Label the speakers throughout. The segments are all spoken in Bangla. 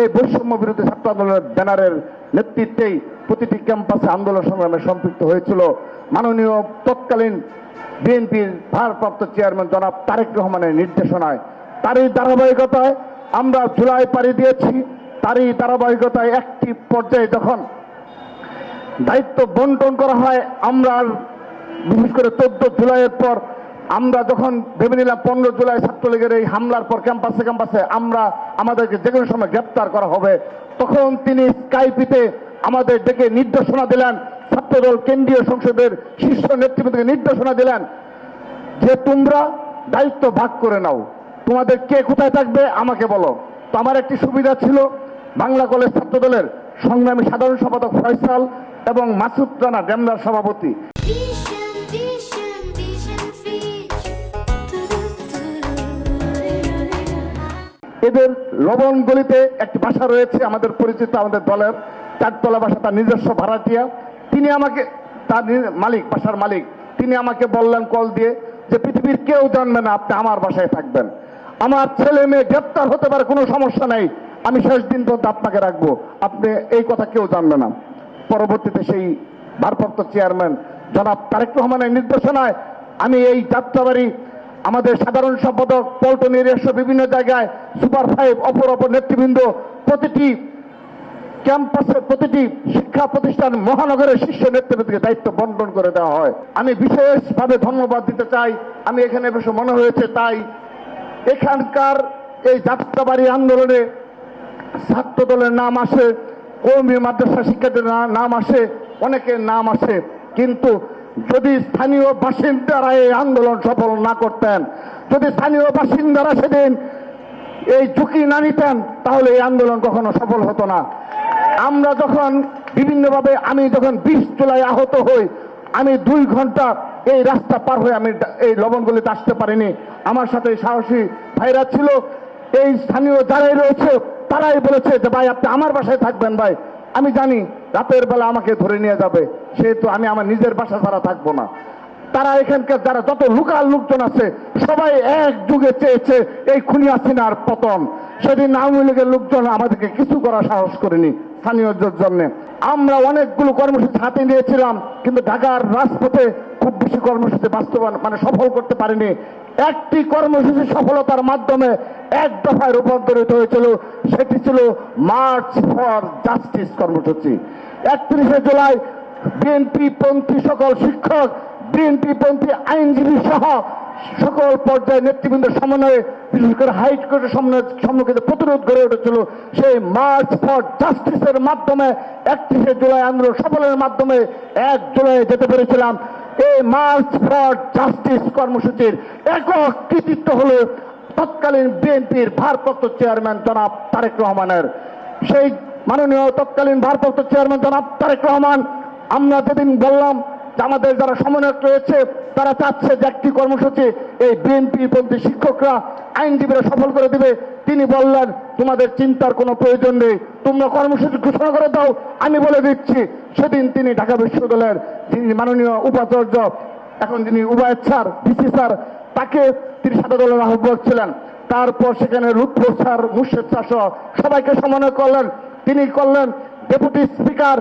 Speaker 1: এই বৈষম্য বিরোধী ছাত্র আন্দোলনের ব্যানারের নেতৃত্বেই প্রতিটি ক্যাম্পাসে আন্দোলন সংগ্রামে সম্পৃক্ত হয়েছিল মাননীয় তৎকালীন বিএনপির ভারপ্রাপ্ত চেয়ারম্যান জনাব তারেক রহমানের নির্দেশনায়। তারই ধারাবাহিকতায় আমরা জুলাই পাড়ি দিয়েছি। তারই ধারাবাহিকতায় একটি পর্যায়ে যখন দায়িত্ব বন্টন করা হয়, আমরা বিশেষ করে 14 জুলাইয়ের পর আমরা যখন ভেবে নিলাম 15 জুলাই ছাত্রলীগের এই হামলার পর ক্যাম্পাসে ক্যাম্পাসে আমাদেরকে যে কোনো সময় গ্রেপ্তার করা হবে, তখন তিনি স্কাইপিতে আমাদের ডেকে নির্দেশনা দিলেন, ছাত্রদল কেন্দ্রীয় সংসদের শীর্ষ নেতৃবৃন্দকে নির্দেশনা দিলেন যে তোমরা দায়িত্ব ভাগ করে নাও, তোমাদের কে কোথায় থাকবে আমাকে বলো। তো আমার একটি সুবিধা ছিল, বাংলা কলেজ ছাত্রদলের সংগ্রামী সাধারণ সম্পাদক ফয়সাল এবং মাসুদ রানা ডেমরার সভাপতি, এদের লবণগলিতে একটি বাসা রয়েছে আমাদের পরিচিত, আমাদের দলের 4 তলা বাসা, তার নিজস্ব ভাড়াটিয়া। তিনি আমাকে, তার মালিক, বাসার মালিক, তিনি আমাকে বললেন কল দিয়ে যে পৃথিবীর কেউ জানবে না আপনি আমার বাসায় থাকবেন, আমার ছেলে মেয়ে গ্রেপ্তার হতে পারে, কোনো সমস্যা নেই, আমি শেষ দিন পর্যন্ত আপনাকে রাখবো, আপনি এই কথা কেউ জানবে না। পরবর্তীতে সেই ভারপ্রাপ্ত চেয়ারম্যান জনাব তারেক রহমানের নির্দেশনায় আমি এই যাত্রাবাড়ি আমাদের সাধারণ সম্পাদক পল্টন এরিয়া বিভিন্ন জায়গায় সুপার 5 অপর নেতৃবৃন্দ, প্রতিটি ক্যাম্পাসের প্রতিটি শিক্ষা প্রতিষ্ঠান মহানগরের শীর্ষ নেতৃবৃন্দকে দায়িত্ব বন্টন করে দেওয়া হয়। আমি বিশেষভাবে ধন্যবাদ দিতে চাই, আমি এখানে বেশ মনে হয়েছে তাই এখানকার এই যাত্রাবাড়ি আন্দোলনে ছাত্র দলের নাম আসে, কওমি মাদ্রাসা শিক্ষার্থীদের নাম আসে, অনেকের নাম আসে, কিন্তু যদি স্থানীয় বাসিন্দারা এই আন্দোলন সফল না করতেন, যদি স্থানীয় বাসিন্দারা সেদিন এই ঝুঁকি না নিতেন, তাহলে এই আন্দোলন কখনো সফল হতো না। আমরা যখন বিভিন্নভাবে, আমি যখন 20 জুলাই আহত হই, আমি 2 ঘন্টা এই রাস্তা পার হয়ে আমি এই লবণগলিতে আসতে পারিনি। আমার সাথে সাহসী ভাইরা ছিল, এই স্থানীয় যারাই রয়েছে তারাই বলেছে যে ভাই আপনি আমার বাসায় থাকবেন ভাই, আমি জানি রাতের বেলা আমাকে ধরে নিয়ে যাবে, সেহেতু আমি আমার নিজের বাসা ছাড়া থাকবো না। তারা এখানকার যারা যত লোকাল লোকজন আছে সবাই একযুগে চেয়েছে এই খুনি হাসিনার পতন। সেদিন আওয়ামী লীগের লোকজন আমাদেরকে কিছু করার সাহস করেনি স্থানীয়দের জন্য। আমরা অনেকগুলো কর্মসূচি হাতে নিয়েছিলাম, কিন্তু ঢাকার রাজপথে খুব বেশি কর্মসূচি বাস্তবায়ন সফল করতে পারিনি। একটি কর্মসূচি সফলতার মাধ্যমে 1 দফায় রূপান্তরিত হয়েছিল, সেটি ছিল মার্চ ফর জাস্টিস কর্মসূচি। 31শে জুলাই বিএনপি পন্থী সকল শিক্ষক, বিএনপি পন্থী আইনজীবী সহ সকল পর্যায়ে নেতৃবৃন্দের সমন্বয়ে, বিশেষ করে হাইকোর্টের সম্মুখীন প্রতিরোধ গড়ে উঠেছিল। সেই মার্চ ফর জাস্টিসের মাধ্যমে 31শে জুলাই আন্দোলন সফলের মাধ্যমে 1 জুলাই যেতে পেরেছিলাম। এই মার্চ ফর জাস্টিস কর্মসূচির একক কৃতিত্ব হলো তৎকালীন বিএনপির ভারপ্রাপ্ত চেয়ারম্যান জনাব তারেক রহমানের। সেই মাননীয় তৎকালীন ভারপ্রাপ্ত চেয়ারম্যান জনাব তারেক রহমান, আমরা যেদিন বললাম যে আমাদের যারা সমন্বয়ক রয়েছে তারা চাচ্ছে যে একটি কর্মসূচি এই বিএনপি পন্থী শিক্ষকরা, আইনজীবীরা সফল করে দিবে, তিনি বললেন তোমাদের চিন্তার কোনো প্রয়োজন নেই, তোমরা কর্মসূচি ঘোষণা করে দাও, আমি বলে দিচ্ছি। সেদিন তিনি ঢাকা বিশ্ববিদ্যালয়ের যিনি মাননীয় উপাচার্য, এখন যিনি উবায়েদ স্যার, ভিসি স্যার, তাকে তিনি সাদা দলের আহ্বায়ক ছিলেন। তারপর সেখানে লুৎফর স্যার, মুর্শেদ স্যার সহ সবাইকে সমন্বয় করলেন। তিনি করলেন deputy speaker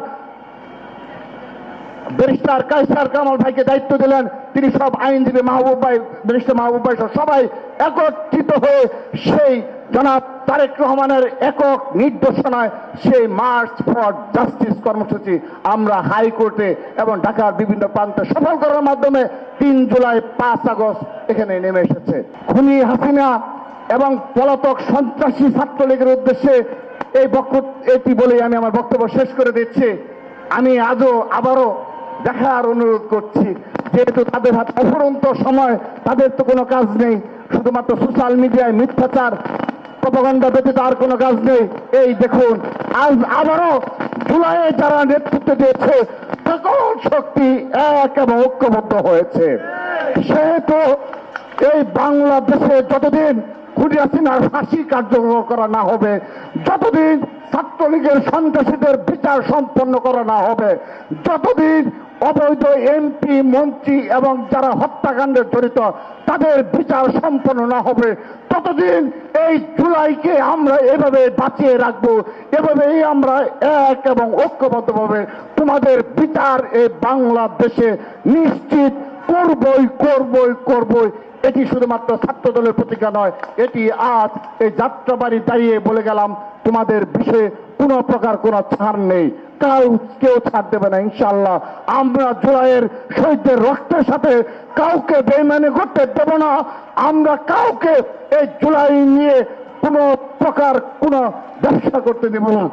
Speaker 1: barrister Kaiser Kamal ভাইকে দায়িত্ব দিলেন, তিনি সব আইনজীবী মাহবুব ভাই, ব্যারিস্টার মাহবুব ভাই সবাই একত্রিত হয়ে সেই জনাব তারেক রহমানের একক নির্দেশনায় সেই মার্চ ফর জাস্টিস কর্মসূচি আমরা হাইকোর্টে এবং ঢাকার বিভিন্ন প্রান্তে সফল করার মাধ্যমে 3 জুলাই 5 আগস্ট এখানে নেমে এসেছে। খুনি হাসিনা এবং পলাতক সন্ত্রাসী ছাত্রলীগের উদ্দেশ্যে এটি বলেই আমি আমার বক্তব্য শেষ করে দিচ্ছি। আমি আবারও দেখার অনুরোধ করছি, যেহেতু তাদের হাতে অফুরন্ত সময়, তাদের তো কোনো কাজ নেই, শুধুমাত্র সোশ্যাল মিডিয়ায় মিথ্যাচার প্রপাগান্ডা ব্যতীত আর কোনো কাজ নেই। এই দেখুন, আজ আবারও জুলাইয়ে যারা নেতৃত্ব দিয়েছে সকল শক্তি এক এবং ঐক্যবদ্ধ হয়েছে। সেহেতু এই বাংলাদেশে যতদিন খুনি হাসিনার ফাঁসি কার্যকর করা না হবে, যতদিন ছাত্রলীগের সন্ত্রাসীদের বিচার সম্পন্ন করা না হবে, যতদিন অবৈধ এমপি মন্ত্রী এবং যারা হত্যাকাণ্ডে জড়িত তাদের বিচার সম্পন্ন না হবে, ততদিন এই জুলাইকে আমরা এভাবে বাঁচিয়ে রাখবো, এভাবেই আমরা এক এবং ঐক্যবদ্ধভাবে তোমাদের বিচার এই বাংলাদেশে নিশ্চিত করবই। এটি শুধুমাত্র ছাত্র দলের প্রতিজ্ঞা নয়, এটি আজ এই যাত্রাবাড়ি দাঁড়িয়ে বলে গেলাম, তোমাদের বিষয়ে কোনো প্রকার কোনো ছাড় নেই, কেউ ছাড় দেবে না ইনশাআল্লাহ। আমরা জুলাইয়ের শহীদদের রক্তের সাথে কাউকে বেইমানি করতে দেব না। আমরা কাউকে এই জুলাই নিয়ে কোনো প্রকার কোনো ব্যবসা করতে দেব না।